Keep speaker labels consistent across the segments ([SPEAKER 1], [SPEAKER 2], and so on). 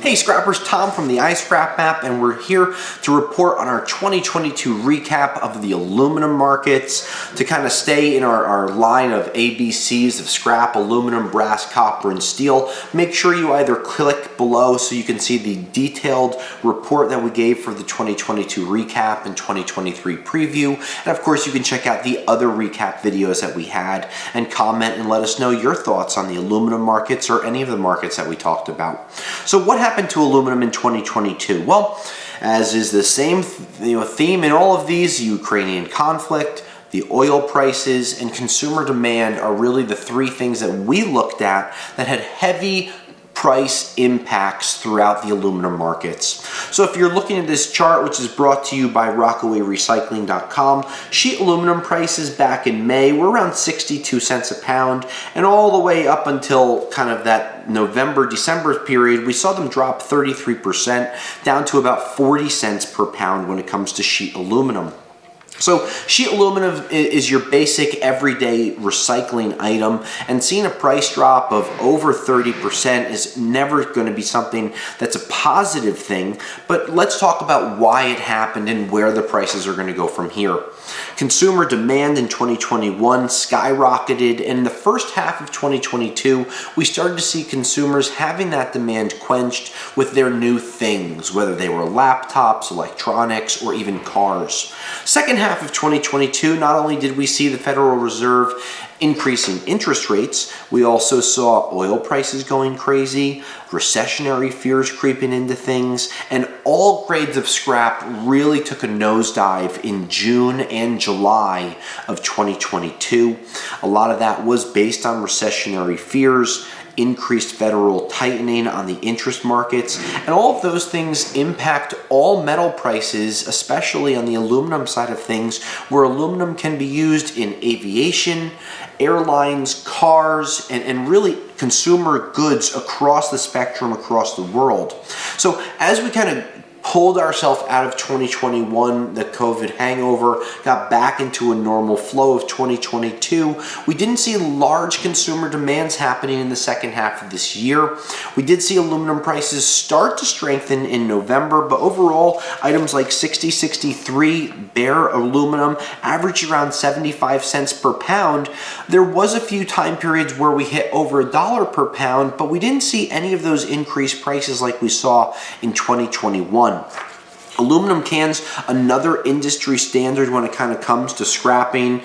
[SPEAKER 1] Hey scrappers, Tom from the iScrap app, and we're here to report on our 2022 recap of the aluminum markets to kind of stay in our line of ABCs of scrap, aluminum, brass, copper, and steel. Make sure you either click below so you can see the detailed report that we gave for the 2022 recap and 2023 preview. And of course, you can check out the other recap videos that we had and comment and let us know your thoughts on the aluminum markets or any of the markets that we talked about. So what happened to aluminum in 2022? Well, as is the same theme in all of these, the Ukrainian conflict, the oil prices, and consumer demand are really the three things that we looked at that had heavy price impacts throughout the aluminum markets. So if you're looking at this chart, which is brought to you by rockawayrecycling.com, sheet aluminum prices back in May were around 62 cents a pound, and all the way up until kind of that November, December period, we saw them drop 33% down to about 40 cents per pound when it comes to sheet aluminum. So sheet aluminum is your basic everyday recycling item, and seeing a price drop of over 30% is never going to be something that's a positive thing. But let's talk about why it happened and where the prices are going to go from here. Consumer demand in 2021 skyrocketed, and in the first half of 2022, we started to see consumers having that demand quenched with their new things, whether they were laptops, electronics, or even cars. Second half of 2022, not only did we see the Federal Reserve increasing interest rates, we also saw oil prices going crazy, recessionary fears creeping into things, and all grades of scrap really took a nosedive in June and July of 2022. A lot of that was based on recessionary fears, increased federal tightening on the interest markets, and all of those things impact all metal prices, especially on the aluminum side of things, where aluminum can be used in aviation, airlines, cars, and really consumer goods across the spectrum, across the world. So as we kind of pulled ourselves out of 2021, the COVID hangover, got back into a normal flow of 2022. We didn't see large consumer demands happening in the second half of this year. We did see aluminum prices start to strengthen in November, but overall, items like 6063 bare aluminum averaged around 75 cents per pound. There was a few time periods where we hit over $1 per pound, but we didn't see any of those increased prices like we saw in 2021. Aluminum cans, another industry standard when it kind of comes to scrapping.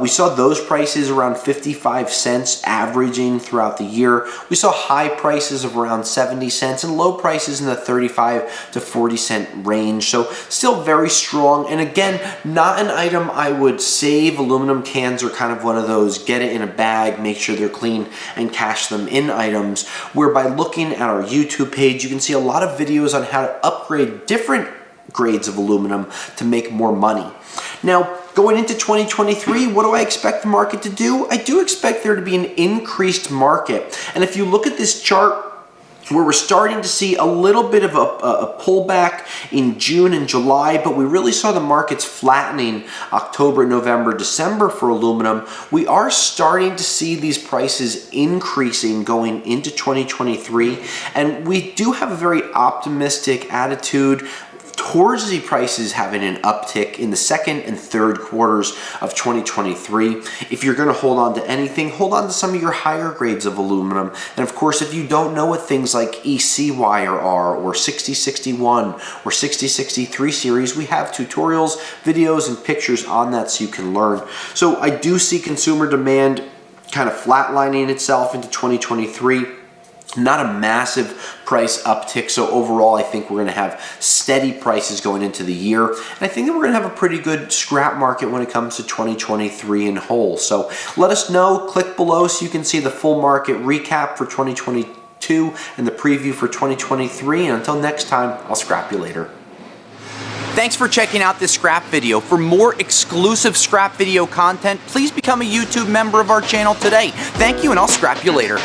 [SPEAKER 1] We saw those prices around 55 cents averaging throughout the year. We saw high prices of around 70 cents and low prices in the 35 to 40 cent range. So still very strong. And again, not an item I would save. Aluminum cans are kind of one of those get it in a bag, make sure they're clean, and cash them in items, where by looking at our YouTube page, you can see a lot of videos on how to upgrade different grades of aluminum to make more money. Now, going into 2023, what do I expect the market to do? I do expect there to be an increased market. And if you look at this chart, where we're starting to see a little bit of a pullback in June and July, but we really saw the markets flattening October, November, December for aluminum. We are starting to see these prices increasing going into 2023, and we do have a very optimistic attitude towards the prices having an uptick in the second and third quarters of 2023. If you're going to hold on to anything, hold on to some of your higher grades of aluminum. And of course, if you don't know what things like EC wire are, or 6061 or 6063 series, we have tutorials, videos, and pictures on that so you can learn. So I do see consumer demand kind of flatlining itself into 2023. Not a massive price uptick, so overall I think we're going to have steady prices going into the year, and I think that we're going to have a pretty good scrap market when it comes to 2023 in whole. So let us know, click below so you can see the full market recap for 2022 and the preview for 2023, and until next time, I'll scrap you later.
[SPEAKER 2] Thanks for checking out this scrap video. For more exclusive scrap video content, please become a YouTube member of our channel today. Thank you, and I'll scrap you later.